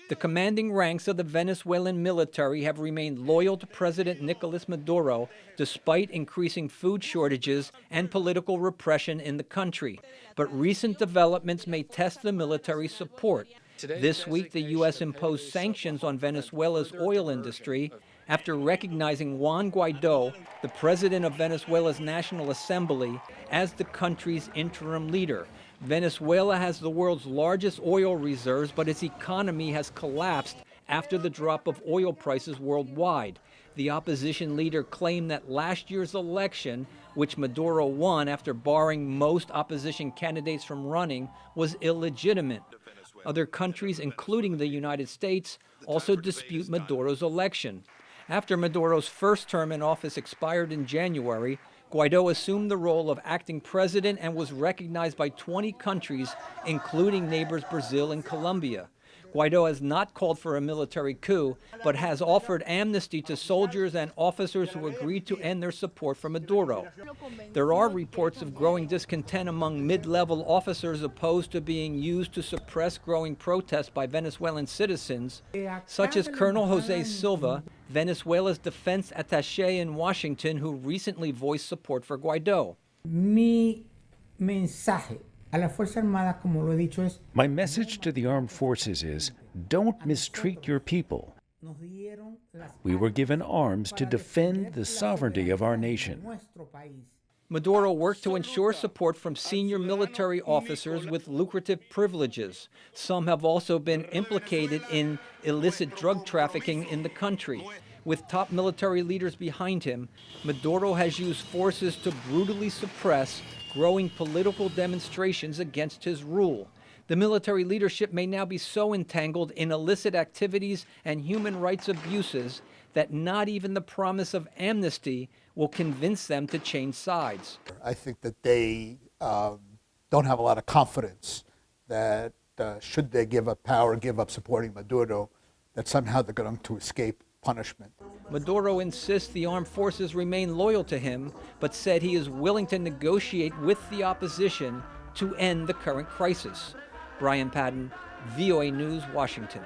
The commanding ranks of the Venezuelan military have remained loyal to President Nicolas Maduro despite increasing food shortages and political repression in the country. But recent developments may test the military's support. This week, the U.S. imposed sanctions on Venezuela's oil industry after recognizing Juan Guaido, the president of Venezuela's National Assembly, as the country's interim leader. Venezuela has the world's largest oil reserves, but its economy has collapsed after the drop of oil prices worldwide. The opposition leader claimed that last year's election, which Maduro won after barring most opposition candidates from running, was illegitimate. Other countries, including the United States, also dispute Maduro's election. After Maduro's first term in office expired in January, Guaido assumed the role of acting president and was recognized by 20 countries, including neighbors Brazil and Colombia. Guaido has not called for a military coup, but has offered amnesty to soldiers and officers who agreed to end their support for Maduro. There are reports of growing discontent among mid-level officers opposed to being used to suppress growing protests by Venezuelan citizens, such as Colonel Jose Silva, Venezuela's defense attaché in Washington, who recently voiced support for Guaido. Mi mensaje a la Fuerza Armada, como lo he dicho, es: My message to the armed forces is, don't mistreat your people. We were given arms to defend the sovereignty of our nation. Maduro worked to ensure support from senior military officers with lucrative privileges. Some have also been implicated in illicit drug trafficking in the country. With top military leaders behind him, Maduro has used forces to brutally suppress growing political demonstrations against his rule. The military leadership may now be so entangled in illicit activities and human rights abuses that not even the promise of amnesty will convince them to change sides. I think that they don't have a lot of confidence that should they give up power, give up supporting Maduro, that somehow they're going to escape punishment. Maduro insists the armed forces remain loyal to him, but said he is willing to negotiate with the opposition to end the current crisis. Brian Padden, VOA News, Washington.